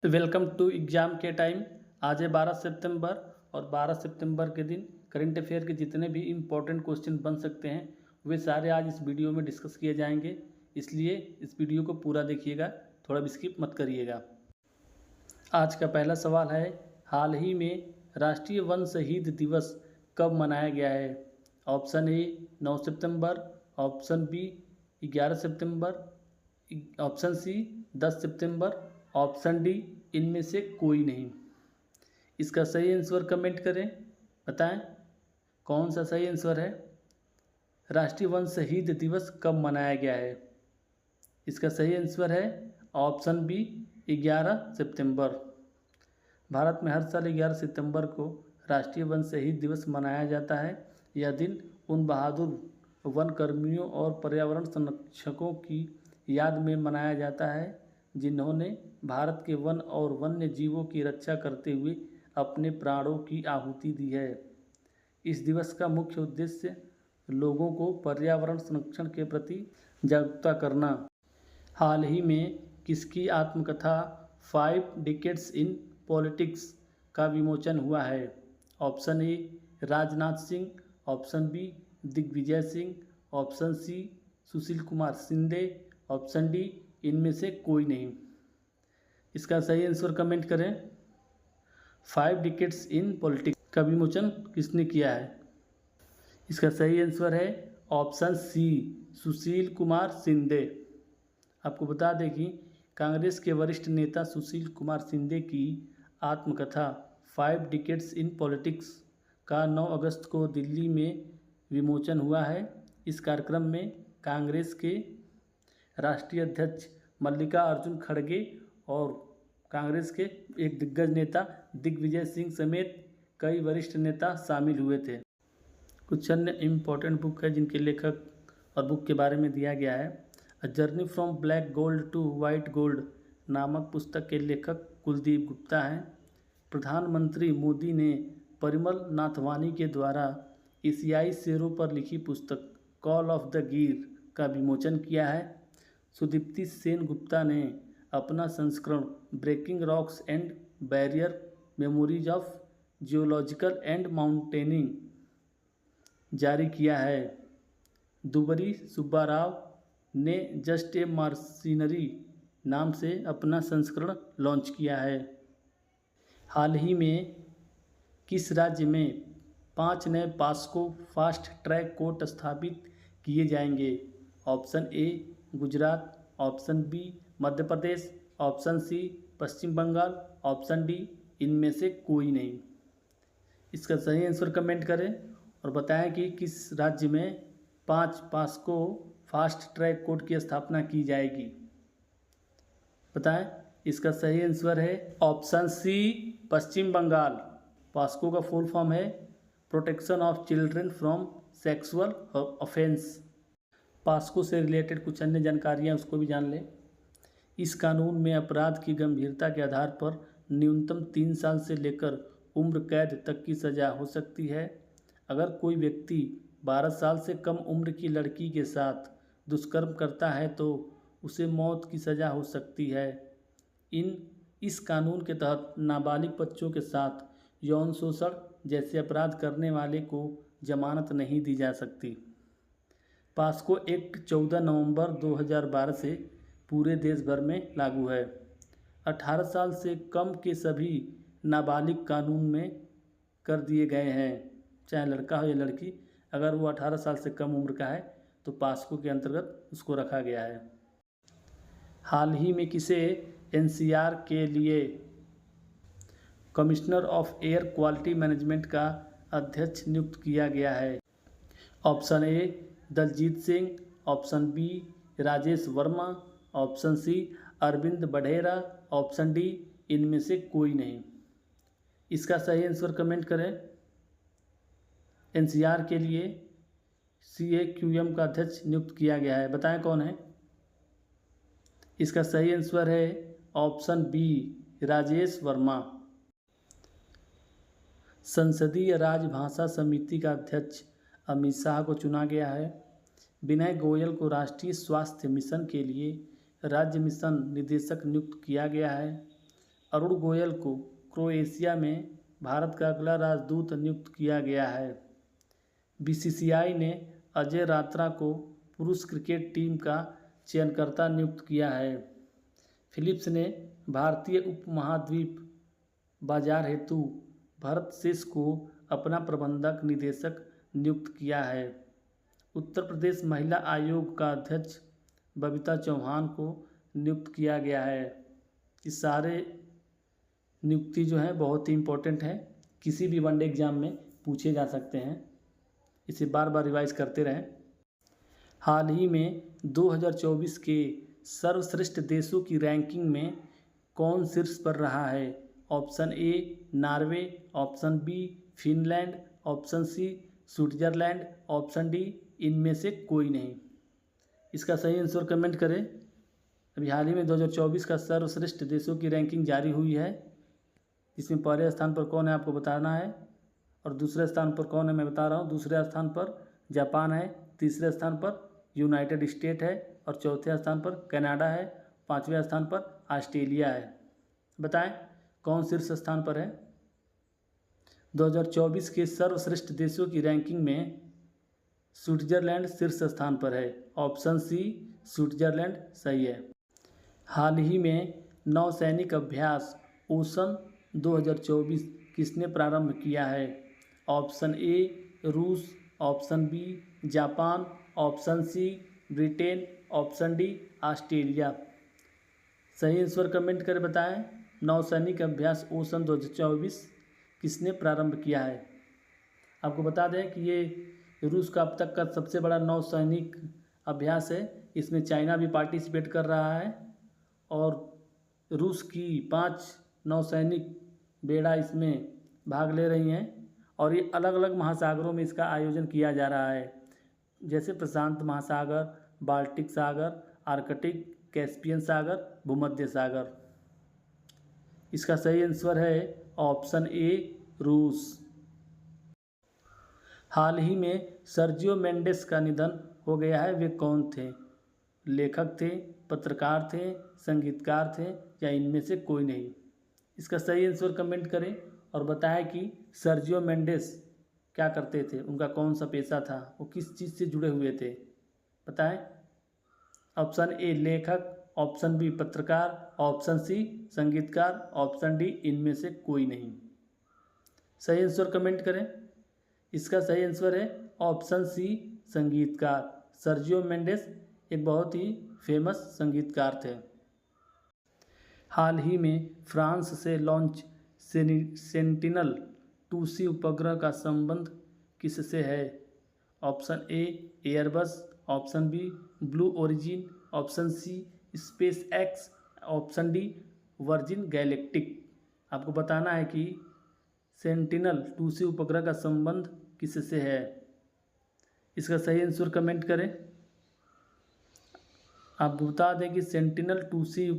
Welcome to exam के time. आज है 12 सितंबर और 12 सितंबर के दिन करंट अफेयर के जितने भी इम्पोर्टेंट क्वेश्चन बन सकते हैं वे सारे आज इस वीडियो में डिस्कस किए जाएंगे, इसलिए इस वीडियो को पूरा देखिएगा, थोड़ा भी स्किप मत करिएगा। आज का पहला सवाल है, हाल ही में राष्ट्रीय वन शहीद दिवस कब मनाया गया है? ऑप्शन ए 9 सितंबर, ऑप्शन बी 11 सितंबर, ऑप्शन सी 10 सितंबर, ऑप्शन डी इनमें से कोई नहीं। इसका सही आंसर कमेंट करें, बताएं कौन सा सही आंसर है। राष्ट्रीय वन शहीद दिवस कब मनाया गया है? इसका सही आंसर है ऑप्शन बी 11 सितंबर। भारत में हर साल 11 सितंबर को राष्ट्रीय वन शहीद दिवस मनाया जाता है। यह दिन उन बहादुर वन कर्मियों और पर्यावरण संरक्षकों की याद में मनाया जाता है जिन्होंने भारत के वन और वन्य जीवों की रक्षा करते हुए अपने प्राणों की आहुति दी है। इस दिवस का मुख्य उद्देश्य लोगों को पर्यावरण संरक्षण के प्रति जागरूकता करना। हाल ही में किसकी आत्मकथा 5 डिकेड्स इन पॉलिटिक्स का विमोचन हुआ है? Option A Rajnath Singh, option B Digvijay Singh, option C Sushil Kumar Shinde, option D इनमें से कोई नहीं। इसका सही आंसर कमेंट करें। 5 डिकेड्स इन पॉलिटिक्स का विमोचन किसने किया है? इसका सही आंसर है ऑप्शन सी सुशील कुमार शिंदे। आपको बता दें कि कांग्रेस के वरिष्ठ नेता सुशील कुमार शिंदे की आत्मकथा 5 डिकेड्स इन पॉलिटिक्स का 9 अगस्त को दिल्ली में विमोचन हुआ है। इस कार्यक्रम में कांग्रेस के राष्ट्रीय अध्यक्ष मल्लिकार्जुन खड़गे और कांग्रेस के एक दिग्गज नेता दिग्विजय सिंह समेत कई वरिष्ठ नेता शामिल हुए थे। कुछ अन्य इम्पोर्टेंट बुक है जिनके लेखक और बुक के बारे में दिया गया है। A journey from black gold to white gold नामक पुस्तक के लेखक कुलदीप गुप्ता हैं। प्रधानमंत्री मोदी ने परिमल नाथवानी के द्वारा एशियाई शेरों पर लिखी पुस्तक कॉल ऑफ द गिर का विमोचन किया है। सुदीप्ति सेन गुप्ता ने अपना संस्करण breaking rocks and barrier memories of geological and mountaineering जारी किया है। दुबरी सुब्बाराव ने जस्ट ए मर्सिनरी नाम से अपना संस्करण लॉन्च किया है। हाल ही में किस राज्य में 5 नए पास्को फास्ट ट्रैक कोर्ट स्थापित किए जाएंगे? Option A Gujarat, option B Madhya Pradesh, option C Paschim Bengal, option D इनमें से कोई नहीं। इसका सही आंसर कमेंट करें और बताएं कि किस राज्य में 5 पास्को फास्ट ट्रैक कोर्ट की स्थापना की जाएगी। बताएं। इसका सही आंसर है option C Paschim Bengal. POCSO का फुल फॉर्म है protection of children from sexual offence. POCSO से रिलेटेड कुछ अन्य जानकारियाँ उसको भी जान लें। इस कानून में अपराध की गंभीरता के आधार पर न्यूनतम 3 साल से लेकर उम्र कैद तक की सज़ा हो सकती है। अगर कोई व्यक्ति 12 साल से कम उम्र की लड़की के साथ दुष्कर्म करता है तो उसे मौत की सज़ा हो सकती है। इस कानून के तहत नाबालिग बच्चों के साथ यौन शोषण जैसे अपराध करने वाले को जमानत नहीं दी जा सकती। पास्को एक्ट 14 नवंबर 2012 से पूरे देश भर में लागू है। 18 साल से कम के सभी नाबालिग कानून में कर दिए गए हैं, चाहे लड़का हो या लड़की। अगर वो 18 साल से कम उम्र का है तो पास्को के अंतर्गत उसको रखा गया है। हाल ही में किसे एनसीआर के लिए commissioner of air quality management का अध्यक्ष नियुक्त किया गया है? Option A Daljit Singh, option B Rajesh Verma, option C Arvind Badhera, option D इनमें से कोई नहीं। इसका सही आंसर कमेंट करें। एनसीआर के लिए CAQM का अध्यक्ष नियुक्त किया गया है, बताएं कौन है। इसका सही आंसर है ऑप्शन बी राजेश वर्मा। संसदीय राजभाषा समिति का अध्यक्ष अमित शाह को चुना गया है। विनय गोयल को राष्ट्रीय स्वास्थ्य मिशन के लिए राज्य मिशन निदेशक नियुक्त किया गया है। अरुण गोयल को क्रोएशिया में भारत का अगला राजदूत नियुक्त किया गया है। बीसीसीआई ने अजय रात्रा को पुरुष क्रिकेट टीम का चयनकर्ता नियुक्त किया है। फिलिप्स ने भारतीय उपमहाद्वीप बाजार हेतु भरत शेष को अपना प्रबंधक निदेशक नियुक्त किया है। उत्तर प्रदेश महिला आयोग का अध्यक्ष बबीता चौहान को नियुक्त किया गया है। ये सारे नियुक्ति जो है बहुत ही इम्पोर्टेंट है, किसी भी वनडे एग्ज़ाम में पूछे जा सकते हैं, इसे बार बार रिवाइज करते रहें। हाल ही में 2024 के सर्वश्रेष्ठ देशों की रैंकिंग में कौन शीर्ष पर रहा है? Option A Norway, option B Finland, option C Switzerland, option D इनमें से कोई नहीं। इसका सही आंसर कमेंट करें। अभी हाल ही में 2024 का सर्वश्रेष्ठ देशों की रैंकिंग जारी हुई है, इसमें पहले स्थान पर कौन है आपको बताना है, और दूसरे स्थान पर कौन है मैं बता रहा हूँ। दूसरे स्थान पर जापान है, तीसरे स्थान पर यूनाइटेड स्टेट है और चौथे स्थान पर कनाडा है, पाँचवें स्थान पर ऑस्ट्रेलिया है। बताएं कौन शीर्ष स्थान पर है? 2024 के सर्वश्रेष्ठ देशों की रैंकिंग में स्विट्जरलैंड शीर्ष स्थान पर है। ऑप्शन सी स्विट्जरलैंड सही है। हाल ही में नौसैनिक अभ्यास ओशन 2024 किसने प्रारंभ किया है? ऑप्शन ए रूस, option B Japan, option C Britain, option D Australia. सही आंसर कमेंट कर बताएं। नौसैनिक अभ्यास ओशन 2024 किसने प्रारंभ किया है? आपको बता दें कि ये रूस का अब तक का सबसे बड़ा नौसैनिक अभ्यास है। इसमें चाइना भी पार्टिसिपेट कर रहा है और रूस की 5 नौसैनिक बेड़ा इसमें भाग ले रही हैं और ये अलग अलग महासागरों में इसका आयोजन किया जा रहा है, जैसे प्रशांत महासागर, बाल्टिक सागर, आर्कटिक, कैस्पियन सागर, भूमध्य सागर। इसका सही आंसर है ऑप्शन ए रूस। हाल ही में सर्जियो मेंडेस का निधन हो गया है, वे कौन थे? लेखक थे, पत्रकार थे, संगीतकार थे या इनमें से कोई नहीं? इसका सही आंसर कमेंट करें और बताएं कि सर्जियो मेंडेस क्या करते थे, उनका कौन सा पेशा था, वो किस चीज़ से जुड़े हुए थे? बताएं। ऑप्शन ए लेखक, ऑप्शन बी पत्रकार, ऑप्शन सी संगीतकार, ऑप्शन डी इनमें से कोई नहीं। सही आंसर कमेंट करें। इसका सही आंसर है ऑप्शन सी संगीतकार। सर्जियो मेंडेस एक बहुत ही फेमस संगीतकार थे। हाल ही में फ्रांस से लॉन्च सेंटिनल-2C उपग्रह का संबंध किससे है? Option A Airbus, option B Blue Origin, option C space X, option D Virgin Galactic. आपको बताना है कि सेंटिनल-2C उपग्रह का संबंध किससे है। इसका सही आंसर कमेंट करें। आप बता दें कि सेंटिनल-2C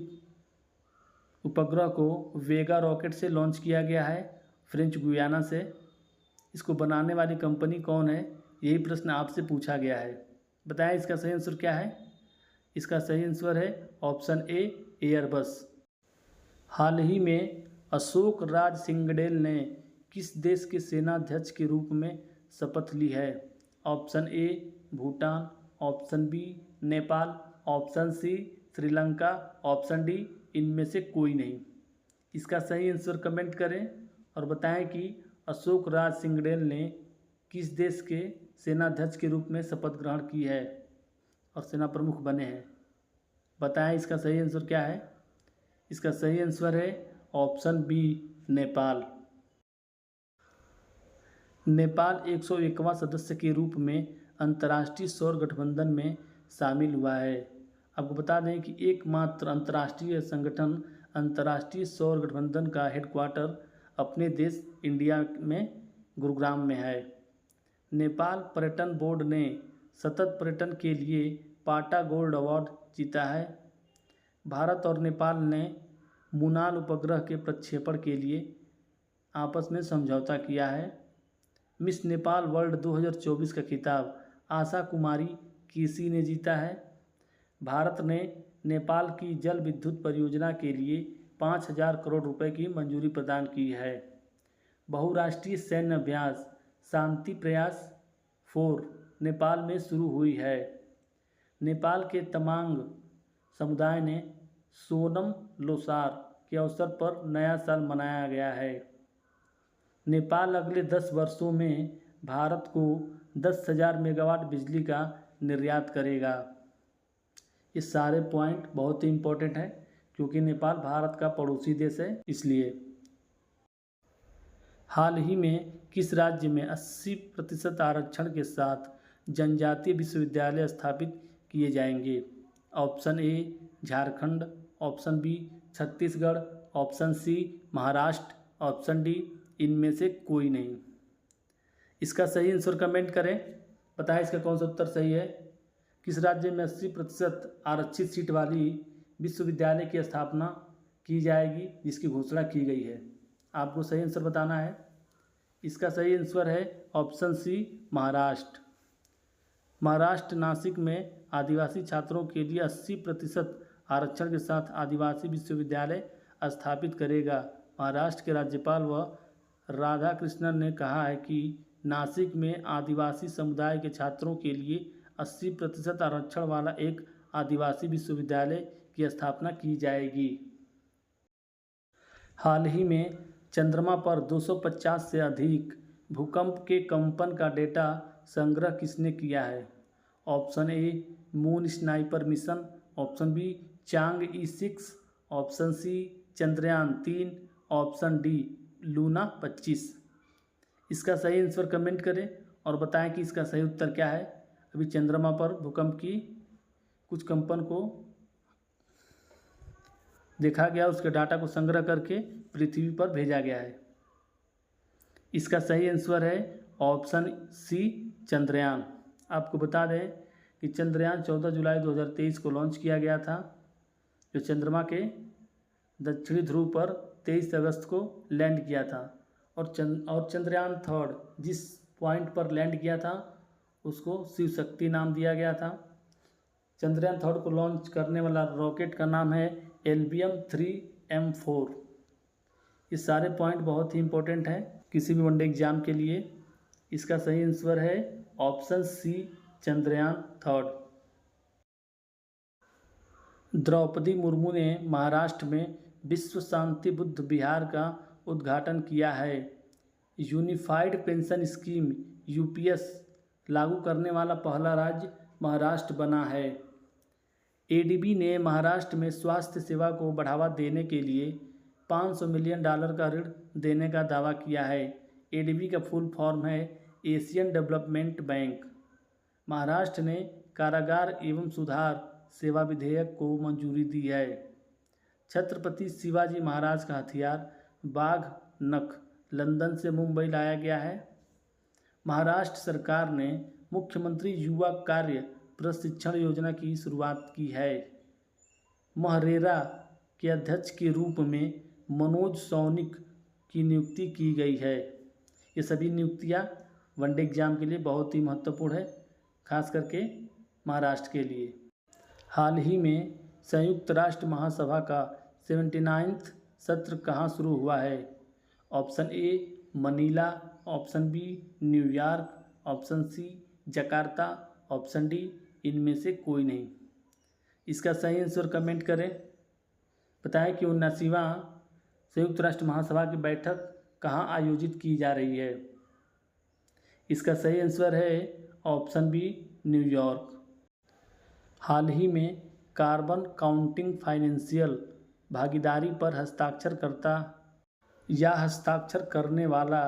उपग्रह को वेगा रॉकेट से लॉन्च किया गया है, फ्रेंच गुयाना से। इसको बनाने वाली कंपनी कौन है, यही प्रश्न आपसे पूछा गया है। बताएं इसका सही आंसर क्या है। इसका सही आंसर है ऑप्शन ए एयरबस। हाल ही में अशोक राज सिंगडेल ने किस देश के सेनाध्यक्ष के रूप में शपथ ली है? Option A Bhutan, option B Nepal, option C Sri Lanka, option D इनमें से कोई नहीं। इसका सही आंसर कमेंट करें और बताएं कि अशोक राज सिंगडेल ने किस देश के सेनाध्यक्ष के रूप में शपथ ग्रहण की है और सेना प्रमुख बने हैं। बताएं इसका सही आंसर क्या है। इसका सही आंसर है ऑप्शन बी नेपाल। नेपाल 101वां सदस्य के रूप में अंतर्राष्ट्रीय सौर गठबंधन में शामिल हुआ है। आपको बता दें कि एकमात्र अंतर्राष्ट्रीय संगठन अंतर्राष्ट्रीय सौर गठबंधन का हेडक्वार्टर अपने देश इंडिया में गुरुग्राम में है। नेपाल पर्यटन बोर्ड ने सतत पर्यटन के लिए पाटा गोल्ड अवार्ड जीता है। भारत और नेपाल ने मुनाल उपग्रह के प्रक्षेपण के लिए आपस में समझौता किया है। मिस नेपाल वर्ल्ड 2024 का खिताब आशा कुमारी केसी ने जीता है। भारत ने नेपाल की जल विद्युत परियोजना के लिए 5,000 करोड़ रुपए की मंजूरी प्रदान की है। बहुराष्ट्रीय सैन्य अभ्यास शांति प्रयास 4 नेपाल में शुरू हुई है। नेपाल के तमांग समुदाय ने सोनम लोसार के अवसर पर नया साल मनाया गया है। नेपाल अगले 10 वर्षों में भारत को 10,000 मेगावाट बिजली का निर्यात करेगा। ये सारे पॉइंट बहुत ही इम्पोर्टेंट है क्योंकि नेपाल भारत का पड़ोसी देश है, इसलिए। हाल ही में किस राज्य में 80% आरक्षण के साथ जनजातीय विश्वविद्यालय स्थापित किए जाएंगे? Option A Jharkhand, option B Chhattisgarh, option C Maharashtra, option D इनमें से कोई नहीं। इसका सही आंसर कमेंट करें। बताएं इसका कौन सा उत्तर सही है। किस राज्य में 80% आरक्षित सीट वाली विश्वविद्यालय की स्थापना की जाएगी जिसकी घोषणा की गई है? आपको सही आंसर बताना है। इसका सही आंसर है ऑप्शन सी महाराष्ट्र। महाराष्ट्र नासिक में आदिवासी छात्रों के लिए 80% आरक्षण के साथ आदिवासी विश्वविद्यालय स्थापित करेगा। महाराष्ट्र के राज्यपाल व राधाकृष्णन ने कहा है कि नासिक में आदिवासी समुदाय के छात्रों के लिए 80% आरक्षण वाला एक आदिवासी विश्वविद्यालय की स्थापना की जाएगी। हाल ही में चंद्रमा पर 250 से अधिक भूकंप के कंपन का डेटा संग्रह किसने किया है? Option A moon sniper mission, option B Chang'e 6, option C Chandrayaan 3, option D Luna 25। इसका सही आंसर कमेंट करें और बताएं कि इसका सही उत्तर क्या है। अभी चंद्रमा पर भूकंप की कुछ कंपन को देखा गया, उसके डाटा को संग्रह करके पृथ्वी पर भेजा गया है। इसका सही आंसर है ऑप्शन सी चंद्रयान। आपको बता दें कि चंद्रयान 14 जुलाई 2023 को लॉन्च किया गया था, जो चंद्रमा के दक्षिणी ध्रुव पर 23 अगस्त को लैंड किया था। और चंद्रयान 3 जिस पॉइंट पर लैंड किया था उसको शिव शक्ति नाम दिया गया था। चंद्रयान 3 को लॉन्च करने वाला रॉकेट का नाम है LBM-3M4। ये सारे पॉइंट बहुत ही इंपॉर्टेंट हैं किसी भी वनडे एग्जाम के लिए। इसका सही आंसर है ऑप्शन सी चंद्रयान 3। द्रौपदी मुर्मू ने महाराष्ट्र में विश्व शांति बुद्ध विहार का उद्घाटन किया है। यूनिफाइड पेंशन स्कीम UPS लागू करने वाला पहला राज्य महाराष्ट्र बना है। ADB ने महाराष्ट्र में स्वास्थ्य सेवा को बढ़ावा देने के लिए $500 मिलियन का ऋण देने का दावा किया है। ADB का फुल फॉर्म है एशियन डेवलपमेंट बैंक। महाराष्ट्र ने कारागार एवं सुधार सेवा विधेयक को मंजूरी दी है। छत्रपति शिवाजी महाराज का हथियार बाघ नख लंदन से मुंबई लाया गया है। महाराष्ट्र सरकार ने मुख्यमंत्री युवा कार्य प्रशिक्षण योजना की शुरुआत की है। महरेरा के अध्यक्ष के रूप में मनोज सौनिक की नियुक्ति की गई है। ये सभी नियुक्तियां वनडे एग्जाम के लिए बहुत ही महत्वपूर्ण है, खास करके महाराष्ट्र के लिए। हाल ही में संयुक्त राष्ट्र महासभा का 79वां सत्र कहाँ शुरू हुआ है? Option A Manila, option B New York, option C Jakarta, option D इनमें से कोई नहीं। इसका सही आंसर कमेंट करें। बताएं कि 79वां संयुक्त राष्ट्र महासभा की बैठक कहाँ आयोजित की जा रही है? इसका सही आंसर है ऑप्शन बी न्यूयॉर्क। हाल ही में कार्बन काउंटिंग फाइनेंशियल भागीदारी पर हस्ताक्षर करने वाला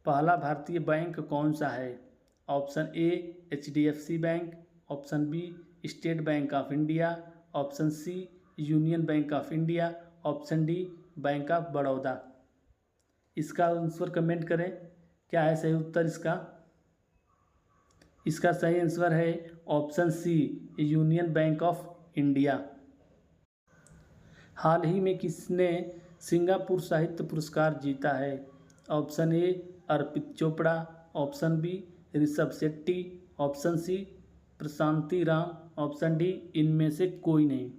पहला भारतीय बैंक कौन सा है? Option A HDFC bank, option B state bank of India, option C union bank of India, option D bank of Baroda. इसका आंसर कमेंट करें। क्या है सही उत्तर इसका? इसका सही आंसर है option C union bank of India. हाल ही में किसने सिंगापुर साहित्य पुरस्कार जीता है? Option A Arpit Chopra, option B Rishabh Shetty, option C Prashanti Ram, option D इनमें से कोई नहीं।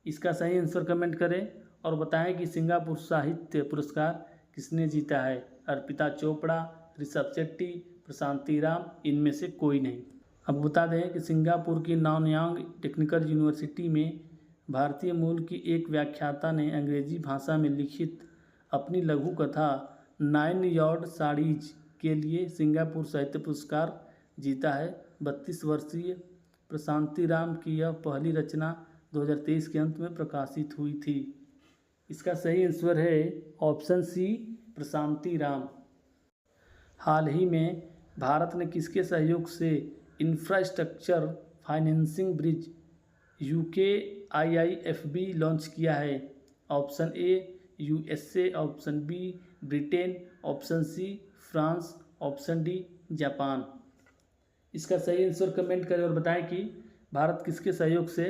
इसका सही आंसर कमेंट करें और बताएं कि सिंगापुर साहित्य पुरस्कार किसने जीता है। अर्पिता चोपड़ा, ऋषभ शेट्टी, प्रशांति राम, इनमें से कोई नहीं। अब बता दें कि सिंगापुर की नानयांग टेक्निकल यूनिवर्सिटी में भारतीय मूल की एक व्याख्याता ने अंग्रेजी भाषा में लिखित अपनी लघु कथा 9 यार्ड साड़ीज के लिए सिंगापुर साहित्य पुरस्कार जीता है। 32 वर्षीय प्रशांति राम की यह पहली रचना 2023 के अंत में प्रकाशित हुई थी। इसका सही आंसर है ऑप्शन सी, प्रशांति राम। हाल ही में भारत ने किसके सहयोग से infrastructure financing bridge UKIIFB launch किया है। Option A USA, option B Britain, option C France, option D Japan. इसका सही आंसर कमेंट करें और बताएं कि भारत किसके सहयोग से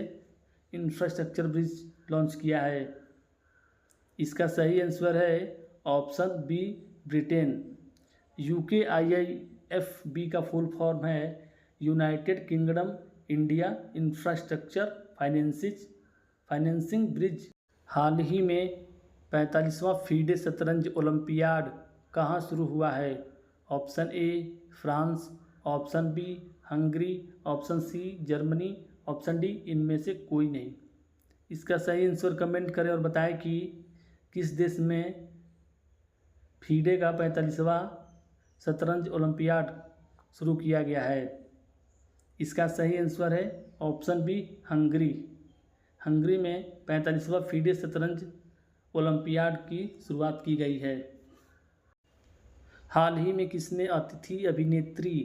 इंफ्रास्ट्रक्चर ब्रिज लॉन्च किया है। इसका सही आंसर है ऑप्शन बी, ब्रिटेन। UKIIFB का फुल फॉर्म है United Kingdom India infrastructure financing bridge. हाल ही में 45वां फीडे शतरंज ओलंपियाड कहाँ शुरू हुआ है। Option A France, option B Hungary, option C Germany, option D इनमें से कोई नहीं। इसका सही आंसर कमेंट करें और बताएं कि किस देश में फीडे का 45वां शतरंज ओलंपियाड शुरू किया गया है। इसका सही आंसर है ऑप्शन बी, हंगरी। हंगरी में 45वां फीडे शतरंज ओलंपियाड की शुरुआत की गई है। हाल ही में किसने अतिथि अभिनेत्री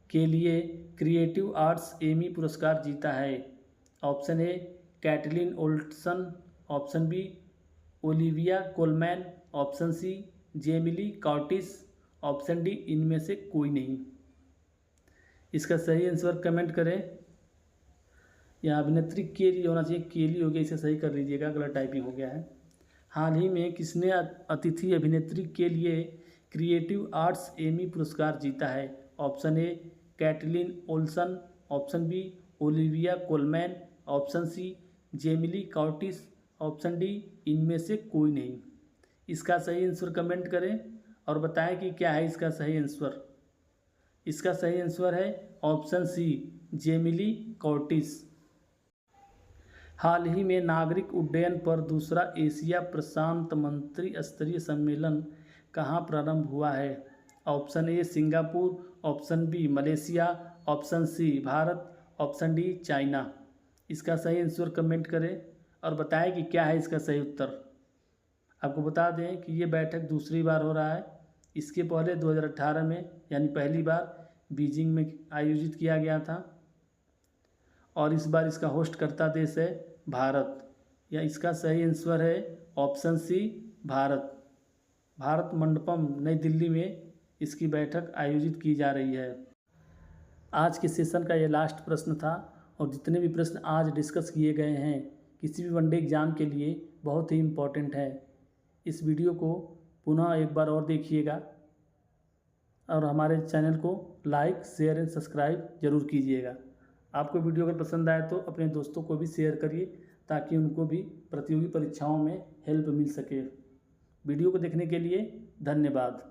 के लिए क्रिएटिव आर्ट्स एमी पुरस्कार जीता है। Option A Caitlin Olson, option B Olivia Colman, option C Jamie Lee Curtis, option D इनमें से कोई नहीं। इसका सही आंसर कमेंट करें। यहाँ अभिनेत्री के लिए होना चाहिए, केली हो गया, इसे सही कर लीजिएगा, गलत टाइपिंग हो गया है। हाल ही में किसने अतिथि अभिनेत्री के लिए क्रिएटिव आर्ट्स एमी पुरस्कार जीता है। Option A Caitlin Olson, option B Olivia Colman, option C Jamie Lee Curtis, option D इनमें से कोई नहीं। इसका सही आंसर कमेंट करें और बताएं कि क्या है इसका सही आंसर। इसका सही आंसर है ऑप्शन सी, जेमिली कर्टिस। हाल ही में नागरिक उड्डयन पर दूसरा एशिया प्रशांत मंत्री स्तरीय सम्मेलन कहाँ प्रारंभ हुआ है। Option A Singapore, option B Malaysia, option C Bharat, option D China. इसका सही आंसर कमेंट करें और बताएं कि क्या है इसका सही उत्तर। आपको बता दें कि ये बैठक दूसरी बार हो रहा है। इसके पहले 2018 में यानी पहली बार बीजिंग में आयोजित किया गया था और इस बार इसका होस्ट करता देश है भारत। या इसका सही आंसर है ऑप्शन सी, भारत। भारत मंडपम नई दिल्ली में इसकी बैठक आयोजित की जा रही है। आज के सेशन का ये लास्ट प्रश्न था और जितने भी प्रश्न आज डिस्कस किए गए हैं किसी भी वनडे एग्ज़ाम के लिए बहुत ही इम्पोर्टेंट है। इस वीडियो को पुनः एक बार और देखिएगा और हमारे चैनल को लाइक, शेयर एंड सब्सक्राइब जरूर कीजिएगा। आपको वीडियो अगर पसंद आए तो अपने दोस्तों को भी शेयर करिए ताकि उनको भी प्रतियोगी परीक्षाओं में हेल्प मिल सके। वीडियो को देखने के लिए धन्यवाद।